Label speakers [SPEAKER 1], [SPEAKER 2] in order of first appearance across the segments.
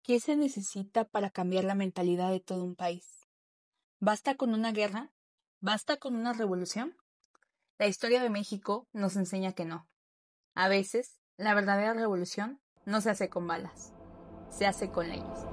[SPEAKER 1] ¿Qué se necesita para cambiar la mentalidad de todo un país? ¿Basta con una guerra? ¿Basta con una revolución? La historia de México nos enseña que no. A veces, la verdadera revolución no se hace con balas, se hace con leyes.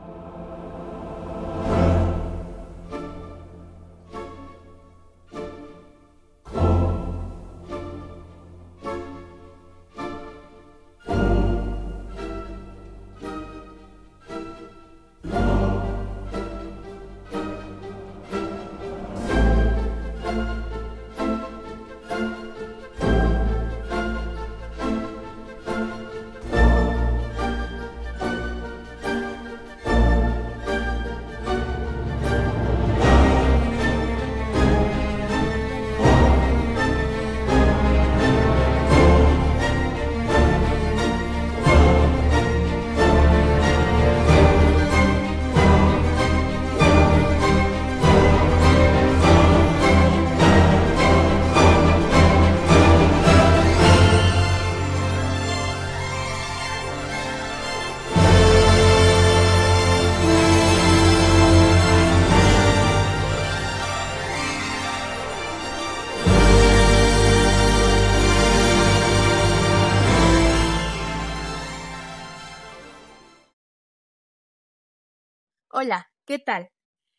[SPEAKER 1] Hola, ¿qué tal?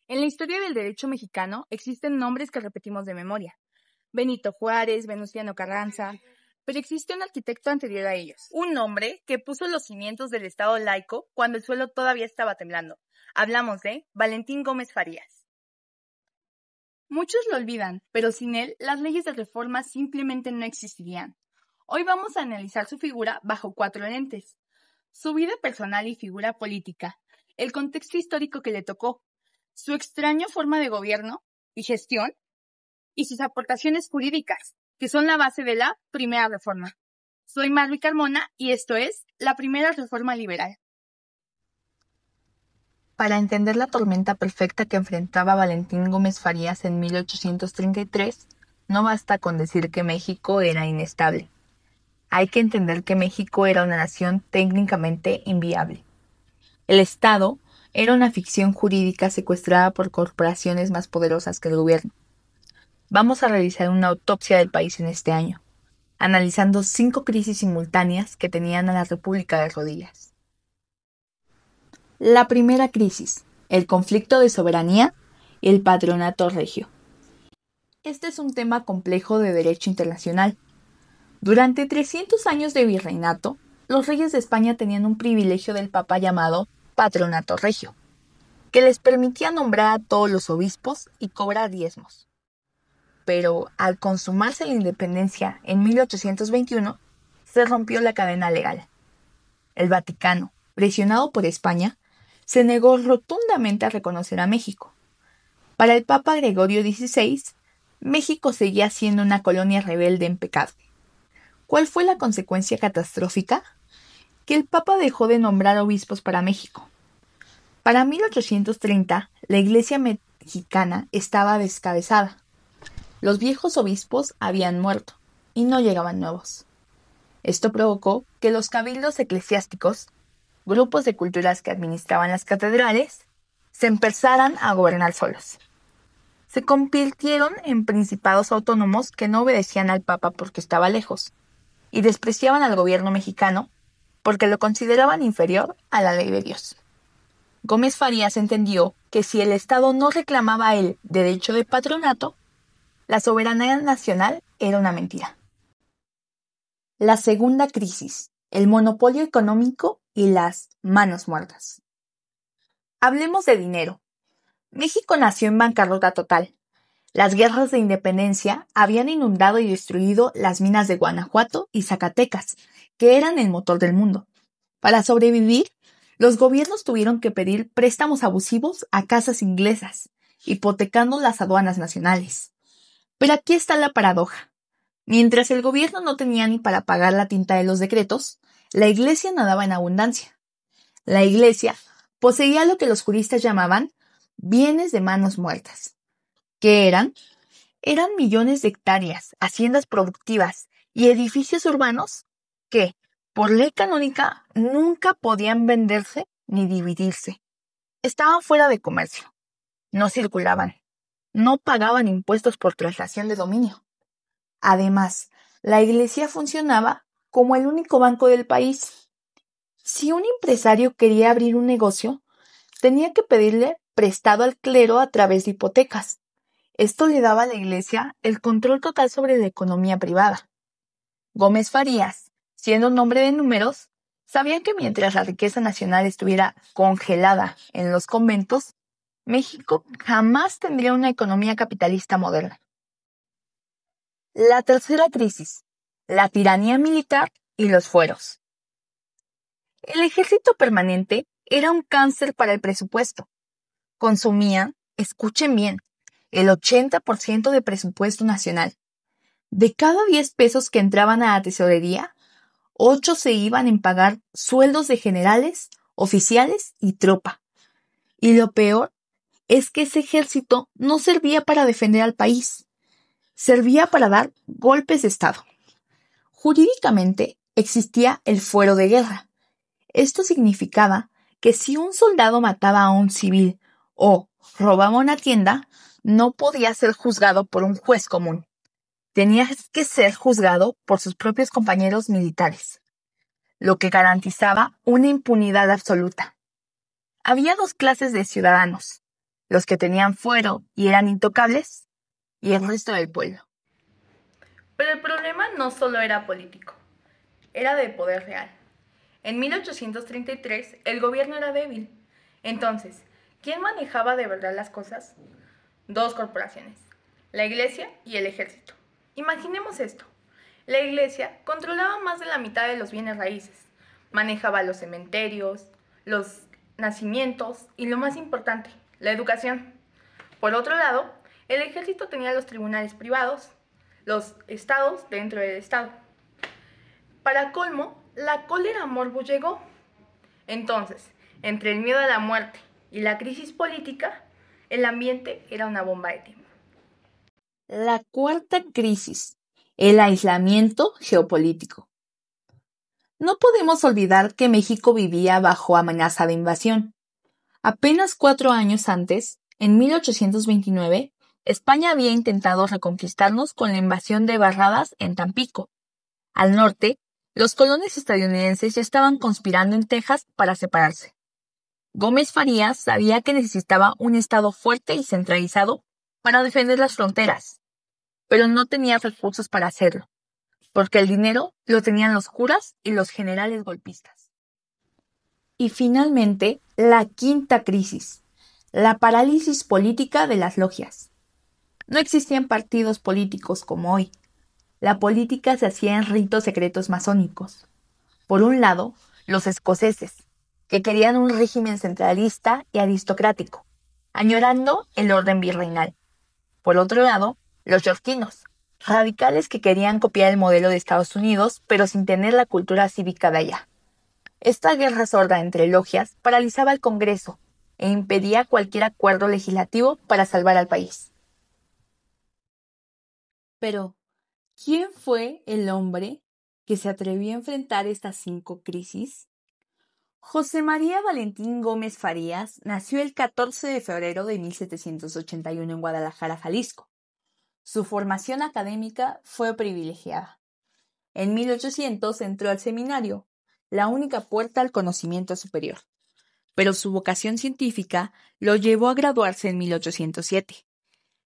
[SPEAKER 1] En la historia del derecho mexicano existen nombres que repetimos de memoria. Benito Juárez, Venustiano Carranza, pero existe un arquitecto anterior a ellos. Un hombre que puso los cimientos del Estado laico cuando el suelo todavía estaba temblando. Hablamos de Valentín Gómez Farías. Muchos lo olvidan, pero sin él las leyes de reforma simplemente no existirían. Hoy vamos a analizar su figura bajo 4 lentes: su vida personal y figura política, el contexto histórico que le tocó, su extraña forma de gobierno y gestión, y sus aportaciones jurídicas, que son la base de la primera reforma. Soy Marvi Carmona y esto es la primera reforma liberal. Para entender la tormenta perfecta que enfrentaba Valentín Gómez Farías en 1833, no basta con decir que México era inestable. Hay que entender que México era una nación técnicamente inviable. El Estado era una ficción jurídica secuestrada por corporaciones más poderosas que el gobierno. Vamos a realizar una autopsia del país en este año, analizando 5 crisis simultáneas que tenían a la República de rodillas. La primera crisis, el conflicto de soberanía y el patronato regio. Este es un tema complejo de derecho internacional. Durante 300 años de virreinato, los reyes de España tenían un privilegio del Papa llamado patronato regio, que les permitía nombrar a todos los obispos y cobrar diezmos. Pero al consumarse la independencia en 1821, se rompió la cadena legal. El Vaticano, presionado por España, se negó rotundamente a reconocer a México. Para el Papa Gregorio XVI, México seguía siendo una colonia rebelde en pecado. ¿Cuál fue la consecuencia catastrófica? Que el Papa dejó de nombrar obispos para México. Para 1830, la Iglesia mexicana estaba descabezada. Los viejos obispos habían muerto y no llegaban nuevos. Esto provocó que los cabildos eclesiásticos, grupos de culturas que administraban las catedrales, se empezaran a gobernar solos. Se convirtieron en principados autónomos que no obedecían al Papa porque estaba lejos, y despreciaban al gobierno mexicano porque lo consideraban inferior a la ley de Dios. Gómez Farías entendió que si el Estado no reclamaba el derecho de patronato, la soberanía nacional era una mentira. La segunda crisis, el monopolio económico y las manos muertas. Hablemos de dinero. México nació en bancarrota total. Las guerras de independencia habían inundado y destruido las minas de Guanajuato y Zacatecas, que eran el motor del mundo. Para sobrevivir, los gobiernos tuvieron que pedir préstamos abusivos a casas inglesas, hipotecando las aduanas nacionales. Pero aquí está la paradoja. Mientras el gobierno no tenía ni para pagar la tinta de los decretos, la Iglesia nadaba en abundancia. La Iglesia poseía lo que los juristas llamaban bienes de manos muertas. ¿Qué eran? Eran millones de hectáreas, haciendas productivas y edificios urbanos que, por ley canónica, nunca podían venderse ni dividirse. Estaban fuera de comercio, no circulaban, no pagaban impuestos por traslación de dominio. Además, la Iglesia funcionaba como el único banco del país. Si un empresario quería abrir un negocio, tenía que pedirle prestado al clero a través de hipotecas. Esto le daba a la Iglesia el control total sobre la economía privada. Gómez Farías, siendo un hombre de números, sabía que mientras la riqueza nacional estuviera congelada en los conventos, México jamás tendría una economía capitalista moderna. La tercera crisis, la tiranía militar y los fueros. El ejército permanente era un cáncer para el presupuesto. Consumía, escuchen bien, el 80% de presupuesto nacional. De cada 10 pesos que entraban a la tesorería, 8 se iban en pagar sueldos de generales, oficiales y tropa. Y lo peor es que ese ejército no servía para defender al país, servía para dar golpes de Estado. Jurídicamente existía el fuero de guerra. Esto significaba que si un soldado mataba a un civil o robaba una tienda, no podía ser juzgado por un juez común. Tenía que ser juzgado por sus propios compañeros militares, lo que garantizaba una impunidad absoluta. Había dos clases de ciudadanos, los que tenían fuero y eran intocables, y el resto del pueblo. Pero el problema no solo era político, era de poder real. En 1833 el gobierno era débil. Entonces, ¿quién manejaba de verdad las cosas? Dos corporaciones, la Iglesia y el ejército. Imaginemos esto. La Iglesia controlaba más de la mitad de los bienes raíces. Manejaba los cementerios, los nacimientos y lo más importante, la educación. Por otro lado, el ejército tenía los tribunales privados, los estados dentro del estado. Para colmo, la cólera morbus llegó. Entonces, entre el miedo a la muerte y la crisis política, el ambiente era una bomba de tiempo. La cuarta crisis, el aislamiento geopolítico. No podemos olvidar que México vivía bajo amenaza de invasión. Apenas 4 años antes, en 1829, España había intentado reconquistarnos con la invasión de Barradas en Tampico. Al norte, los colonos estadounidenses ya estaban conspirando en Texas para separarse. Gómez Farías sabía que necesitaba un estado fuerte y centralizado para defender las fronteras, pero no tenía recursos para hacerlo, porque el dinero lo tenían los curas y los generales golpistas. Y finalmente, la quinta crisis, la parálisis política de las logias. No existían partidos políticos como hoy. La política se hacía en ritos secretos masónicos. Por un lado, los escoceses, que querían un régimen centralista y aristocrático, añorando el orden virreinal. Por otro lado, los yorquinos, radicales que querían copiar el modelo de Estados Unidos, pero sin tener la cultura cívica de allá. Esta guerra sorda entre logias paralizaba el Congreso e impedía cualquier acuerdo legislativo para salvar al país. Pero, ¿quién fue el hombre que se atrevió a enfrentar estas 5 crisis? José María Valentín Gómez Farías nació el 14 de febrero de 1781 en Guadalajara, Jalisco. Su formación académica fue privilegiada. En 1800 entró al seminario, la única puerta al conocimiento superior, pero su vocación científica lo llevó a graduarse en 1807.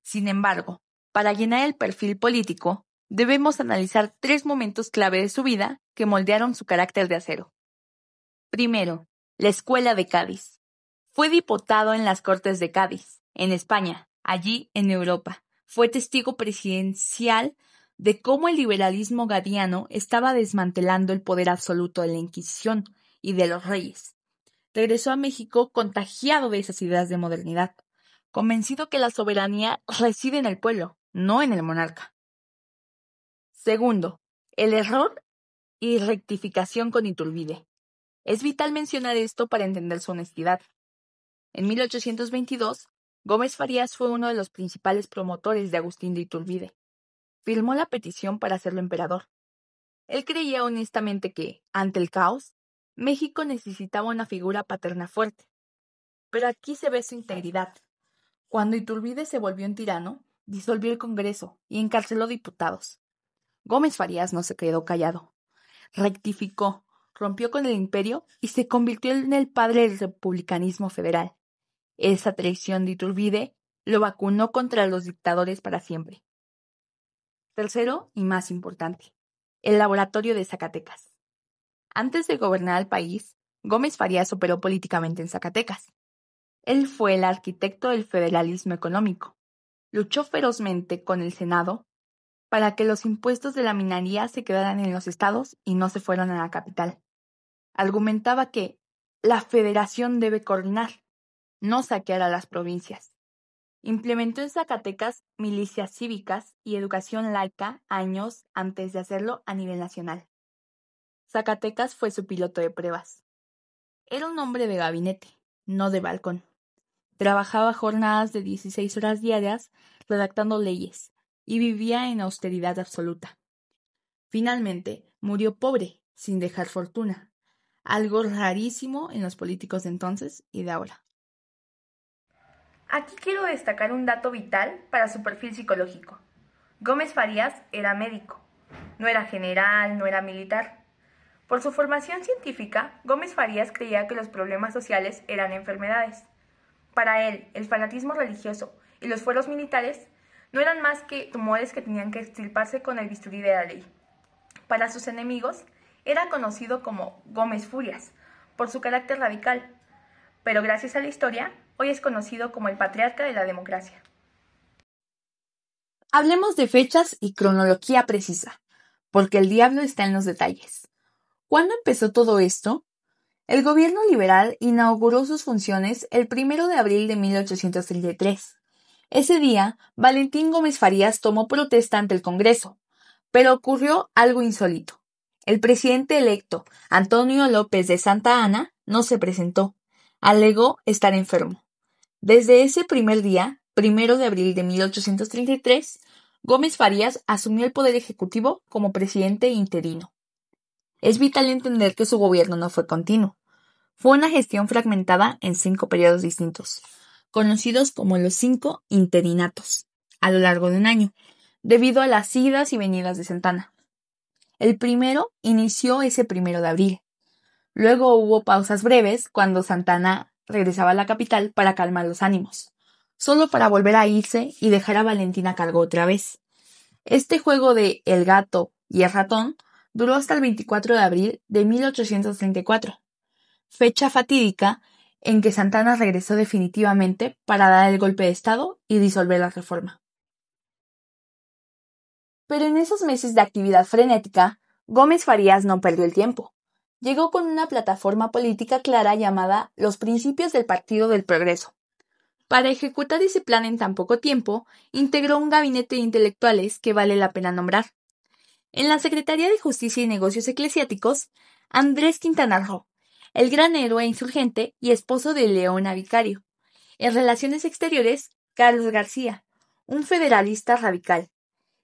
[SPEAKER 1] Sin embargo, para llenar el perfil político, debemos analizar 3 momentos clave de su vida que moldearon su carácter de acero. Primero, la Escuela de Cádiz. Fue diputado en las Cortes de Cádiz, en España, allí en Europa. Fue testigo presidencial de cómo el liberalismo gadiano estaba desmantelando el poder absoluto de la Inquisición y de los reyes. Regresó a México contagiado de esas ideas de modernidad, convencido que la soberanía reside en el pueblo, no en el monarca. Segundo, el error y rectificación con Iturbide. Es vital mencionar esto para entender su honestidad. En 1822, Gómez Farías fue uno de los principales promotores de Agustín de Iturbide. Firmó la petición para hacerlo emperador. Él creía honestamente que, ante el caos, México necesitaba una figura paterna fuerte, pero aquí se ve su integridad. Cuando Iturbide se volvió un tirano, disolvió el Congreso y encarceló diputados. Gómez Farías no se quedó callado. Rectificó, rompió con el imperio y se convirtió en el padre del republicanismo federal. Esa traición de Iturbide lo vacunó contra los dictadores para siempre. Tercero y más importante, el laboratorio de Zacatecas. Antes de gobernar el país, Gómez Farías operó políticamente en Zacatecas. Él fue el arquitecto del federalismo económico. Luchó ferozmente con el Senado para que los impuestos de la minería se quedaran en los estados y no se fueran a la capital. Argumentaba que la federación debe coordinar, no saquear a las provincias. Implementó en Zacatecas milicias cívicas y educación laica años antes de hacerlo a nivel nacional. Zacatecas fue su piloto de pruebas. Era un hombre de gabinete, no de balcón. Trabajaba jornadas de 16 horas diarias redactando leyes y vivía en austeridad absoluta. Finalmente, murió pobre, sin dejar fortuna, algo rarísimo en los políticos de entonces y de ahora. Aquí quiero destacar un dato vital para su perfil psicológico. Gómez Farías era médico. No era general, no era militar. Por su formación científica, Gómez Farías creía que los problemas sociales eran enfermedades. Para él, el fanatismo religioso y los fueros militares no eran más que tumores que tenían que extirparse con el bisturí de la ley. Para sus enemigos, era conocido como Gómez Furias, por su carácter radical, pero gracias a la historia, hoy es conocido como el patriarca de la democracia. Hablemos de fechas y cronología precisa, porque el diablo está en los detalles. ¿Cuándo empezó todo esto? El gobierno liberal inauguró sus funciones el 1 de abril de 1833. Ese día, Valentín Gómez Farías tomó protesta ante el Congreso, pero ocurrió algo insólito. El presidente electo, Antonio López de Santa Anna, no se presentó. Alegó estar enfermo. Desde ese primer día, 1 de abril de 1833, Gómez Farías asumió el poder ejecutivo como presidente interino. Es vital entender que su gobierno no fue continuo. Fue una gestión fragmentada en 5 periodos distintos, conocidos como los 5 interinatos, a lo largo de un año, debido a las idas y venidas de Santana. El primero inició ese 1 de abril. Luego hubo pausas breves cuando Santana regresaba a la capital para calmar los ánimos, solo para volver a irse y dejar a Valentín a cargo otra vez. Este juego de el gato y el ratón duró hasta el 24 de abril de 1834, fecha fatídica en que Santana regresó definitivamente para dar el golpe de estado y disolver la reforma. Pero en esos meses de actividad frenética, Gómez Farías no perdió el tiempo. Llegó con una plataforma política clara llamada Los Principios del Partido del Progreso. Para ejecutar ese plan en tan poco tiempo, integró un gabinete de intelectuales que vale la pena nombrar. En la Secretaría de Justicia y Negocios Eclesiásticos, Andrés Quintana Roo, el gran héroe insurgente y esposo de Leona Vicario. En Relaciones Exteriores, Carlos García, un federalista radical.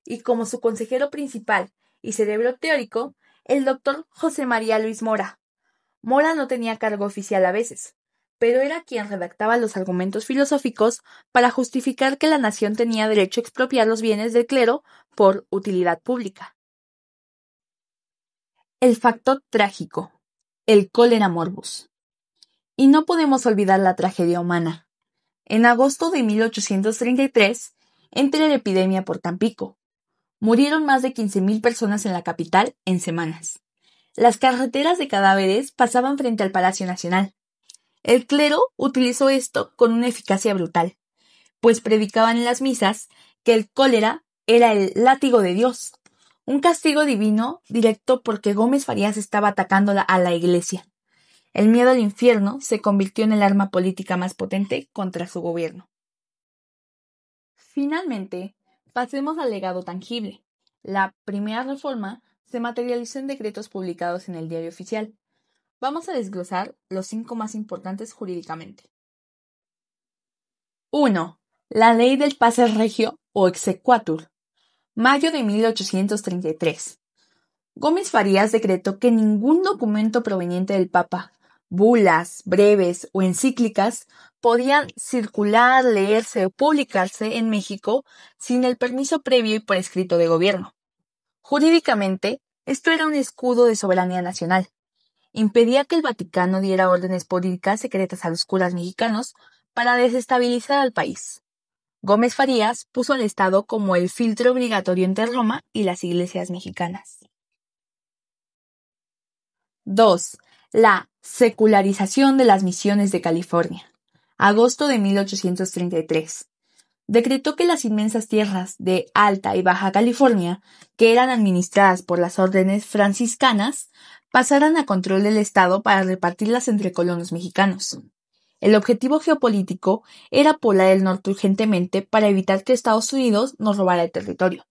[SPEAKER 1] Y como su consejero principal y cerebro teórico, el doctor José María Luis Mora. Mora no tenía cargo oficial a veces, pero era quien redactaba los argumentos filosóficos para justificar que la nación tenía derecho a expropiar los bienes del clero por utilidad pública. El factor trágico, el cólera morbus. Y no podemos olvidar la tragedia humana. En agosto de 1833, entra la epidemia por Tampico. Murieron más de 15,000 personas en la capital en semanas. Las carreteras de cadáveres pasaban frente al Palacio Nacional. El clero utilizó esto con una eficacia brutal, pues predicaban en las misas que el cólera era el látigo de Dios, un castigo divino directo porque Gómez Farías estaba atacando a la iglesia. El miedo al infierno se convirtió en el arma política más potente contra su gobierno. Finalmente, pasemos al legado tangible. La primera reforma se materializó en decretos publicados en el Diario Oficial. Vamos a desglosar los 5 más importantes jurídicamente. 1. La Ley del Pase Regio o Exequatur, mayo de 1833. Gómez Farías decretó que ningún documento proveniente del Papa, bulas, breves o encíclicas podían circular, leerse o publicarse en México sin el permiso previo y por escrito de gobierno. Jurídicamente, esto era un escudo de soberanía nacional. Impedía que el Vaticano diera órdenes políticas secretas a los curas mexicanos para desestabilizar al país. Gómez Farías puso al Estado como el filtro obligatorio entre Roma y las iglesias mexicanas. 2. La secularización de las misiones de California. Agosto de 1833. Decretó que las inmensas tierras de Alta y Baja California, que eran administradas por las órdenes franciscanas, pasaran a control del Estado para repartirlas entre colonos mexicanos. El objetivo geopolítico era poblar el norte urgentemente para evitar que Estados Unidos nos robara el territorio.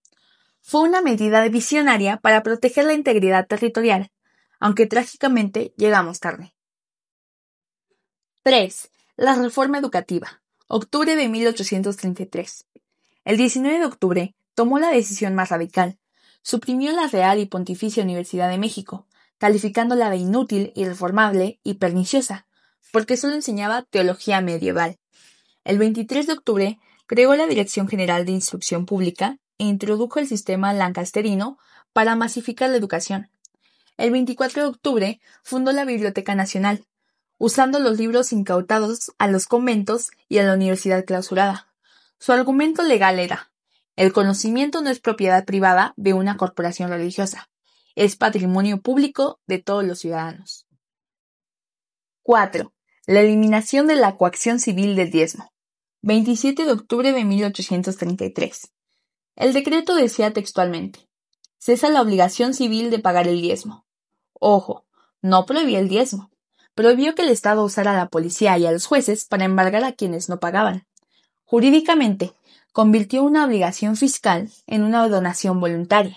[SPEAKER 1] Fue una medida visionaria para proteger la integridad territorial, aunque trágicamente llegamos tarde. 3. La reforma educativa. Octubre de 1833. El 19 de octubre tomó la decisión más radical. Suprimió la Real y Pontificia Universidad de México, calificándola de inútil, irreformable y perniciosa, porque solo enseñaba teología medieval. El 23 de octubre creó la Dirección General de Instrucción Pública e introdujo el sistema lancasterino para masificar la educación. El 24 de octubre fundó la Biblioteca Nacional, usando los libros incautados a los conventos y a la universidad clausurada. Su argumento legal era: el conocimiento no es propiedad privada de una corporación religiosa, es patrimonio público de todos los ciudadanos. 4. La eliminación de la coacción civil del diezmo. 27 de octubre de 1833. El decreto decía textualmente: cesa la obligación civil de pagar el diezmo. Ojo, no prohibía el diezmo. Prohibió que el Estado usara a la policía y a los jueces para embargar a quienes no pagaban. Jurídicamente, convirtió una obligación fiscal en una donación voluntaria.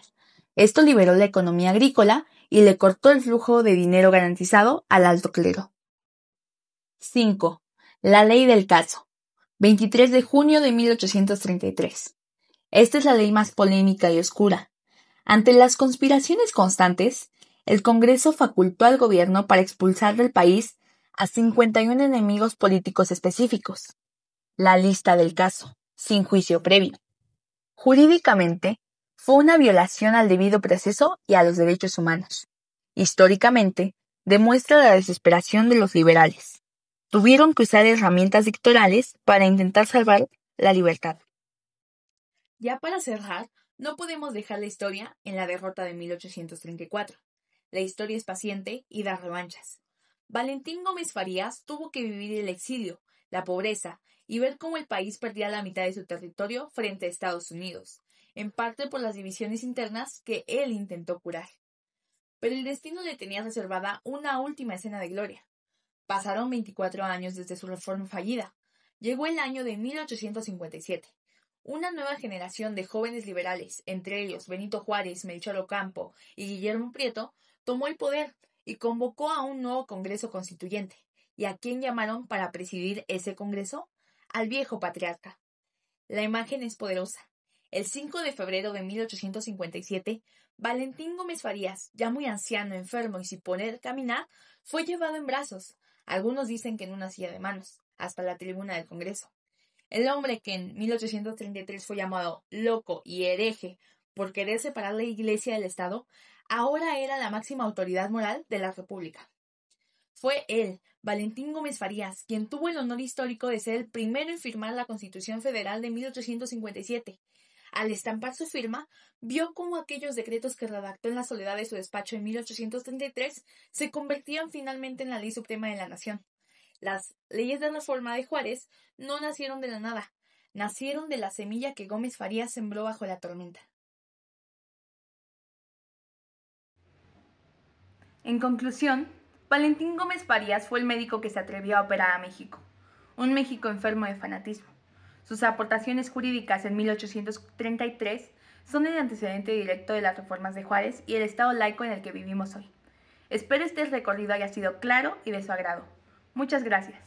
[SPEAKER 1] Esto liberó la economía agrícola y le cortó el flujo de dinero garantizado al alto clero. 5. La ley del caso. 23 de junio de 1833. Esta es la ley más polémica y oscura. Ante las conspiraciones constantes, el Congreso facultó al gobierno para expulsar del país a 51 enemigos políticos específicos. La lista del caso, sin juicio previo. Jurídicamente, fue una violación al debido proceso y a los derechos humanos. Históricamente, demuestra la desesperación de los liberales. Tuvieron que usar herramientas dictatoriales para intentar salvar la libertad. Ya para cerrar, no podemos dejar la historia en la derrota de 1834. La historia es paciente y da revanchas. Valentín Gómez Farías tuvo que vivir el exilio, la pobreza y ver cómo el país perdía la mitad de su territorio frente a Estados Unidos, en parte por las divisiones internas que él intentó curar. Pero el destino le tenía reservada una última escena de gloria. Pasaron 24 años desde su reforma fallida. Llegó el año de 1857. Una nueva generación de jóvenes liberales, entre ellos Benito Juárez, Melchor Ocampo y Guillermo Prieto, tomó el poder y convocó a un nuevo Congreso Constituyente. ¿Y a quién llamaron para presidir ese Congreso? Al viejo patriarca. La imagen es poderosa. El 5 de febrero de 1857, Valentín Gómez Farías, ya muy anciano, enfermo y sin poder caminar, fue llevado en brazos, algunos dicen que en una silla de manos, hasta la tribuna del Congreso. El hombre que en 1833 fue llamado loco y hereje por querer separar la Iglesia del Estado, ahora era la máxima autoridad moral de la República. Fue él, Valentín Gómez Farías, quien tuvo el honor histórico de ser el primero en firmar la Constitución Federal de 1857. Al estampar su firma, vio cómo aquellos decretos que redactó en la soledad de su despacho en 1833 se convertían finalmente en la ley suprema de la nación. Las leyes de reforma de Juárez no nacieron de la nada, nacieron de la semilla que Gómez Farías sembró bajo la tormenta. En conclusión, Valentín Gómez Farías fue el médico que se atrevió a operar a México, un México enfermo de fanatismo. Sus aportaciones jurídicas en 1833 son el antecedente directo de las reformas de Juárez y el estado laico en el que vivimos hoy. Espero este recorrido haya sido claro y de su agrado. Muchas gracias.